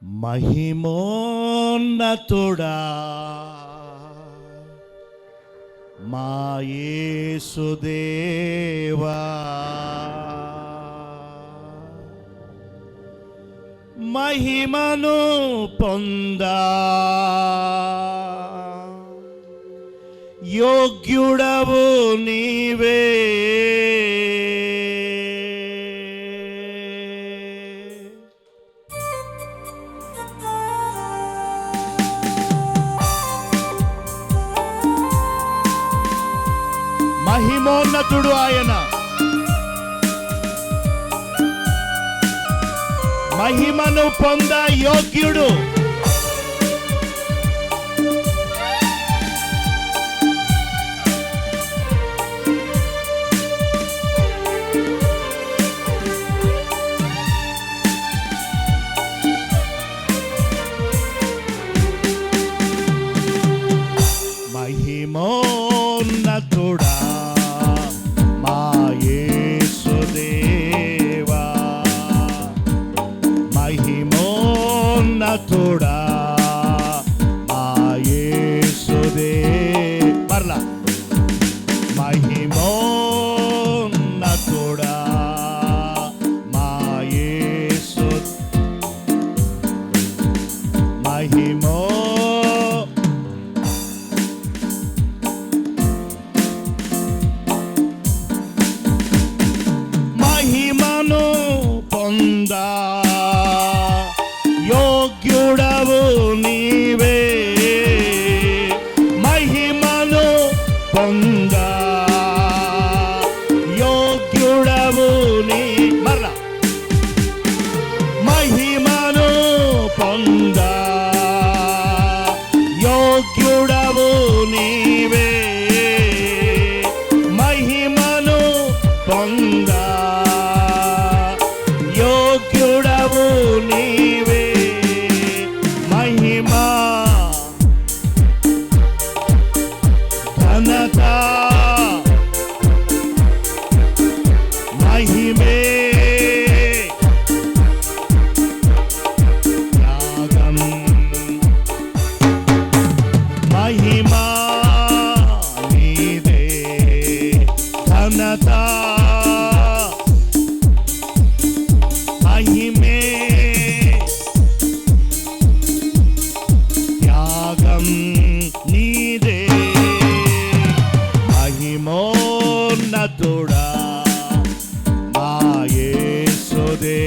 మహిమోన్నతుడా మా యేసుదేవా, మహిమను పొందా యోగ్యుడవు నీవే. మహిమోన్నతుడు ఆయన, మహిమను పొంద యోగ్యుడు. మహిమోన్నతుడా మా యేసుదేవా, మహిమోన్నతుడా మా యేసుదే మరలా మహిమోన్నతుడా మా యేసు మహిమో మహిమను పొందా యోగ్యుడవు నీవే. మహిమను పొందా యోగ్యుడవు నీ మరలా మహిమను పొందా యోగ్యుడవు నీవే. మహిమను పొందా యోగ్యుడవు నీవే. మహిమా ఘనత మహిమే త్యాగం మహిమా నీదే. ఘనత మహిమే త్యాగం నీదే. మహిమోన్నతుడా మా యేసుదే,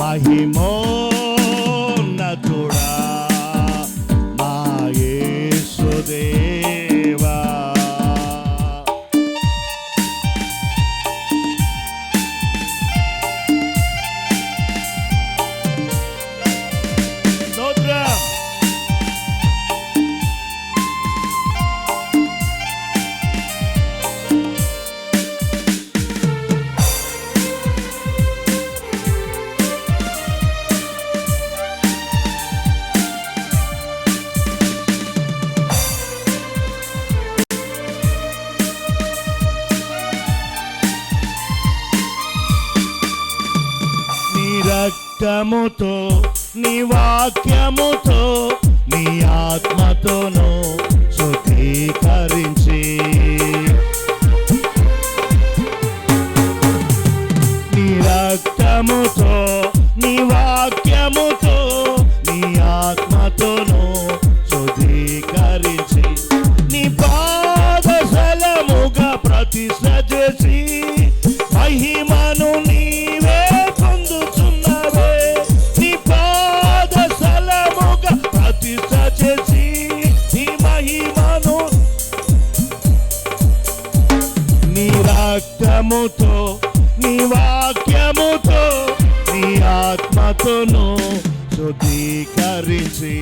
మహిమోన్నతుడా మా యేసుదేవా. రక్తముతో నీ వాక్యముతో నీ ఆత్మతోను శుద్ధీకరించి, నీ రక్తముతో నీ వాక్యముతో నీ ఆత్మతోను శుద్ధీకరించి, నీ పాదశలముగా ప్రతిష్ఠ చేసి మహిమను నీవే పొందుచున్నావే. నీ పాదశలముగా ప్రతిష్ఠ చేసి నీ మహిమను నీ రక్తముతో నీ వాక్యముతో నీ ఆత్మతోను శుద్ధీకరించి,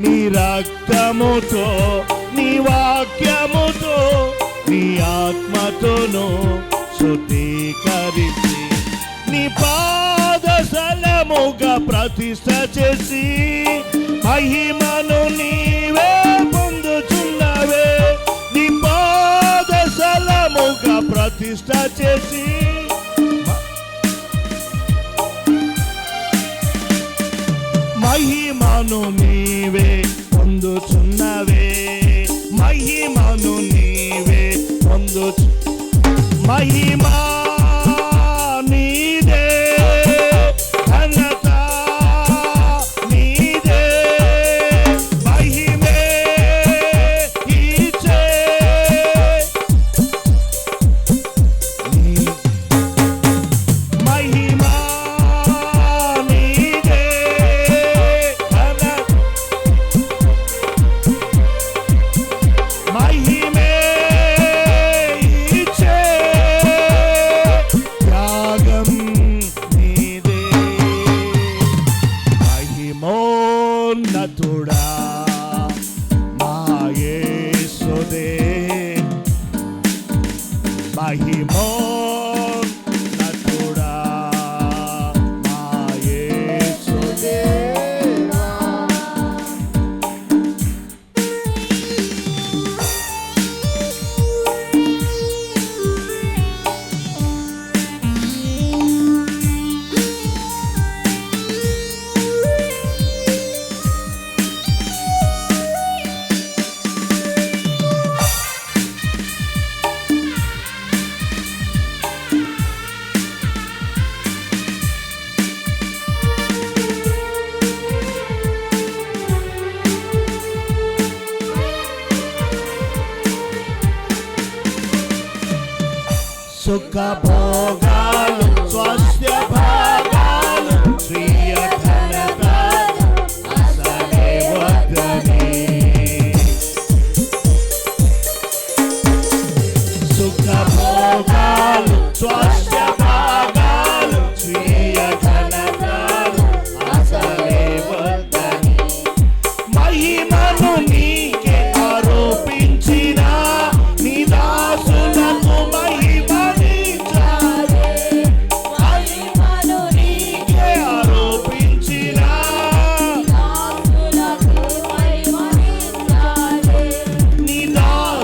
నీ రక్తముతో నీ వాక్యముతో నీ ఆత్మతోను శుద్ధీకరించి, నీ పాదశలముగా ప్రతిష్ఠ చేసి మహిమను నీవే పొందుచున్నావే. నీ పాదశలముగా ప్రతిష్ఠ చేసి మహిమను నీవే పొందుచున్నవే, మహిమను నీవే పొందుచు, మహిమా నీదే, ఘనత నీదే, మహిమే ఇచ్చే మహిమా నీదే, మహిమే ఇచ్చే త్యాగం నీదే, మహిమోన్నతుడా మా యేసుదే, మహిమోన్నతుడా మా యేసుదే. సుఖ భోగాలు స్వాస్థ్య భాగాలు స్వీయ ఘనత అసలే వద్దని, సుఖ భోగాలు స్వాస్థ్య భాగాలు స్వీయ ఘనత అసలే వద్దని, మహిమను నీకే ఆరోపించిన నీ దాసులకు మహిమనిచ్చావే, మహిమను నీకే ఆరోపించిన నీ దాసులకు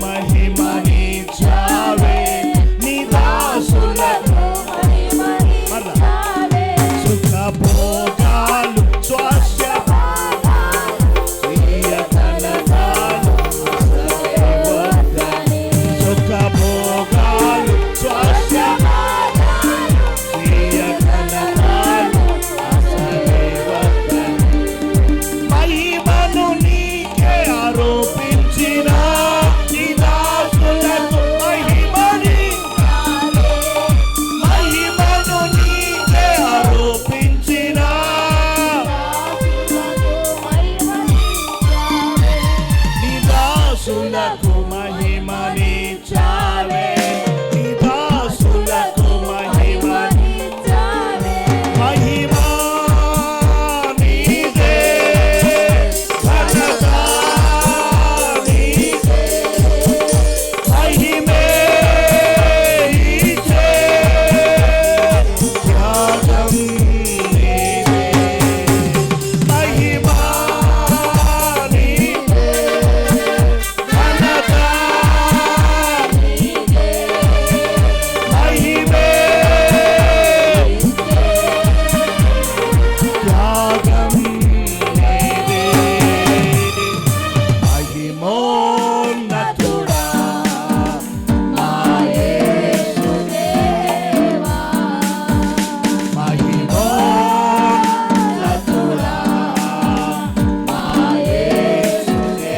మహిమనిచ్చావే, నీ దాసులకు సుఖ భోగాలు స్వాస్థ్య స్వీయ ఘనతలు అసలే వద్దని, సుఖ భోగాలు స్వాస్థ్య స్వీయ ఘనతలు అసలే వద్దని, మహిమను నీకే ఆరోపించిన నీ దాసులకు మహిమనిచ్చావే, మహిమను నీకే ఆరోపించిన నీ దాసులకు మహిమనిచ్చావే, నీ దాసులకు మహిమా నీదే, ఘనత నీదే, మహిమే ఇచ్చే త్యాగం నీదే, మహిమా నీదే, ఘనత నీదే, మహిమే త్యాగం నీదే, మహిమోన్నతుడా మా యేసుదేవా, మహిమోన్నతుడా మా యేసుదేవా.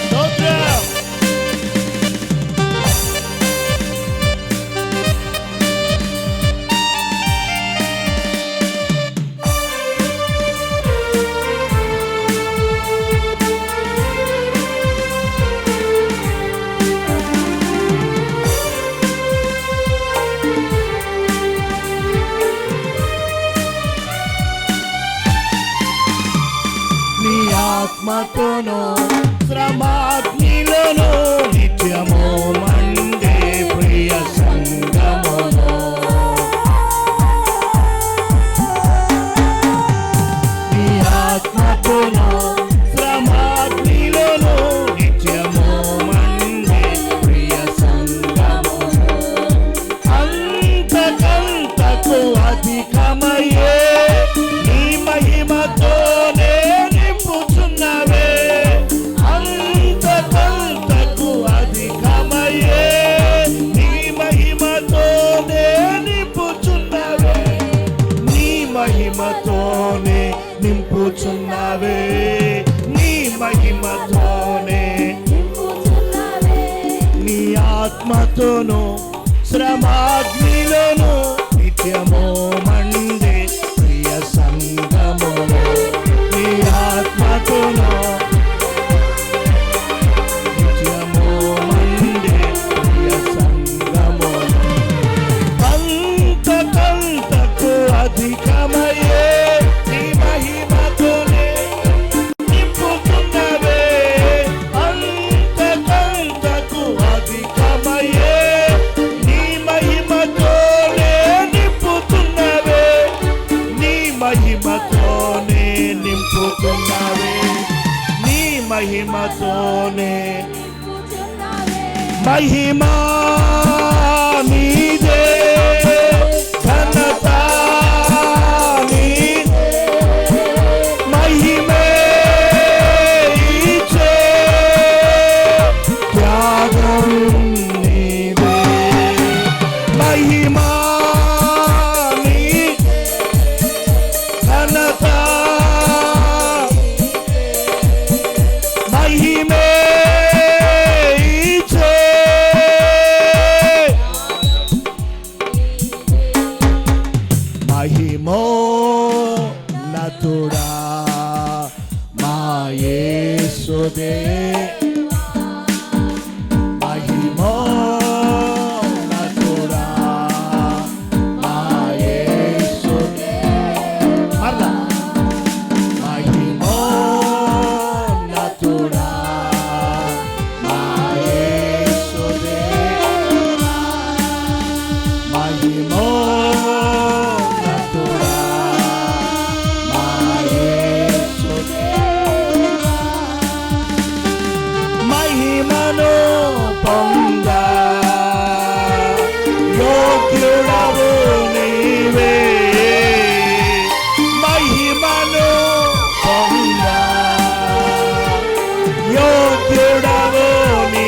స్తోత్రం. నీ ఆత్మతోనూ శ్రమాగ్నిలోనూ నిత్యము మండే ప్రియ సంగములో, నీ ఆత్మతోనూ శ్రమాగ్నిలోనూ ఆత్మతోను శ్రమాగ్నిలోను నిత్యము మండే ప్రియ సంగములో నీ ఆత్మతోను నిత్యము మండే ప్రియ సంగములో అంతకంతకు అధికమయ్యే నీ మహిమతోనే నింపుతున్నవే అంతకంతకు అధికమయ్యే నీ మహిమతోనే నింపుతున్నవే నీ మహిమతోనే నింపుతున్నవే నీ మహిమతోనే మహిమా నీదే ఘనత నీదే మహిమే ఇచ్చే త్యాగం నీదే మహిమా నీదే ఘనత మహిమే ఇచ్చే మహిమోన్నతుడా మా యేసుదే మహిమోన్నతుడా మా యేసుదే మరలా మహిమోన్నతుడా మా యేసుదే మహిమోన్నతుడా మా యేసుదే మహిమను పొందా యోగ్యుడవు నీవే మహిమను పొందా యోగ్యుడవు నీ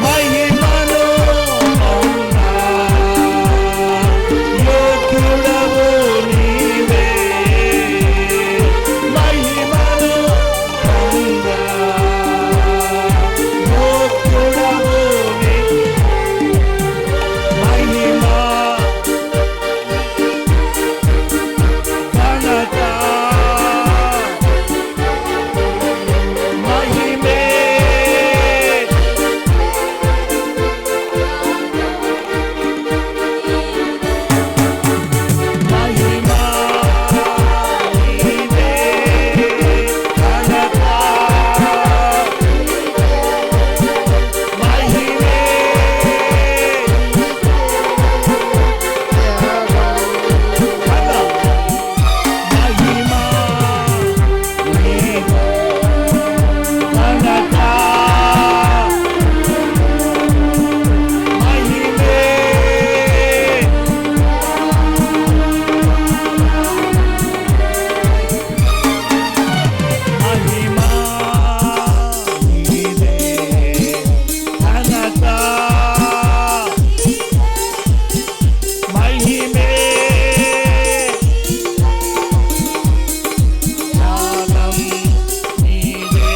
మహిమను పొందా యోగ్యుడవు నీవే మహిమను పొందా యోగ్యుడవు నీ మహిమా ఘనత మహిమే మహిమా నీదే ఘనత మహిమే మహిమా నీదే ఘనత మహిమే మహిమా నీదే ఘనత మహిమే జ్ఞానం నీదే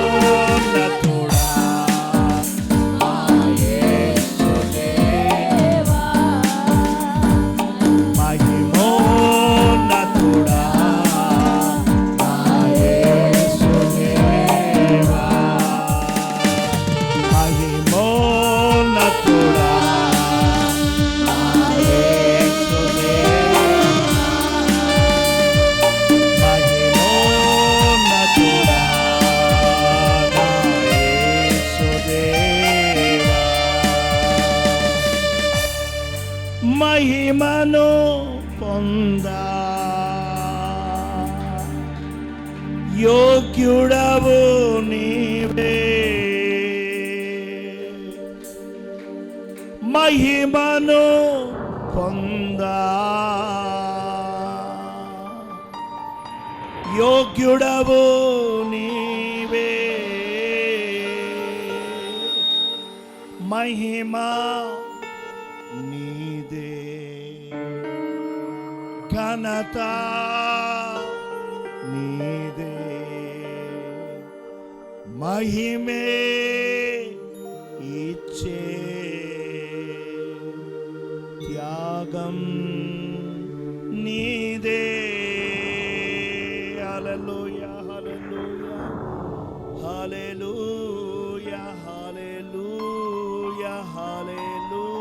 మహిమోన్నతుడా మా యేసుదే మహిమోన్నతుడా మా యేసుదేవా మహిమోన్నతుడా మా యేసుదేవా మహిమోన్నతుడా మా యేసుదేవా మహిమను పొందా యోగ్యుడవు నీవే మహిమను పొందా యోగ్యుడవు నీవే మహిమా నీదే ఘనత నీదే మహిమే ఇచ్చే త్యాగం నీదే. హల్లెలూయా హల్లెలూయా హల్లెలూయా హల్లెలూయా హల్లెలూయా.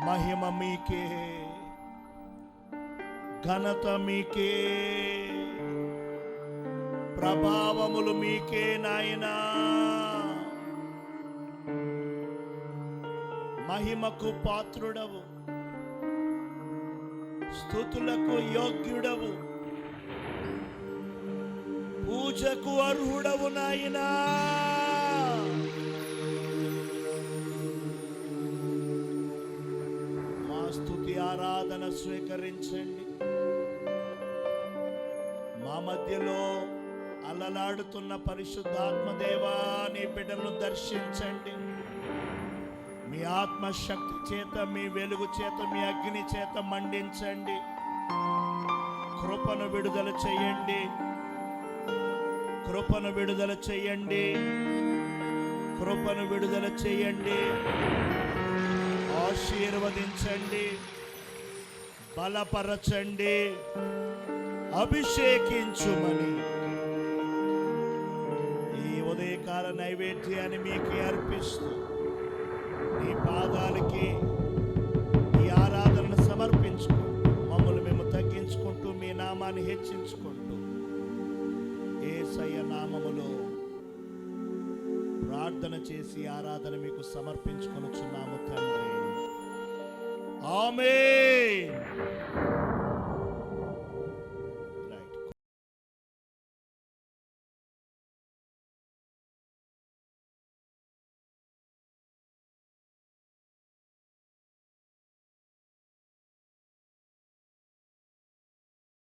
మహిమ మీకే, ఘనత మీకే, ప్రభావములు మీకే నాయనా. మహిమకు పాత్రుడవు, స్తుతులకు యోగ్యుడవు, పూజకు అర్హుడవు నాయనా. మా స్తుతి ఆరాధన స్వీకరించండి. మా మధ్యలో అలలాడుతున్న పరిశుద్ధాత్మ దేవా, నీ బిడ్డలను దర్శించండి. మీ ఆత్మశక్తి చేత, మీ వెలుగు చేత, మీ అగ్ని చేత మండించండి. కృపను విడుదల చేయండి, కృపను విడుదల చేయండి, కృపను విడుదల చేయండి. ఆశీర్వదించండి, బలపరచండి, అభిషేకించుమని ఈ ఉదయకాల నైవేద్యాన్ని మీకే అర్పిస్తూ నీ పాదాలకి ఈ ఆరాధనను సమర్పించుకుంటూ మమ్మల్ని మేము తగ్గించుకుంటూ మీ నామాన్ని హెచ్చించుకుంటూ యేసయ్య నామములో ప్రార్థన చేసి ఆరాధన మీకు సమర్పించుకొనుచున్నాము తండ్రి. ఆమేన్.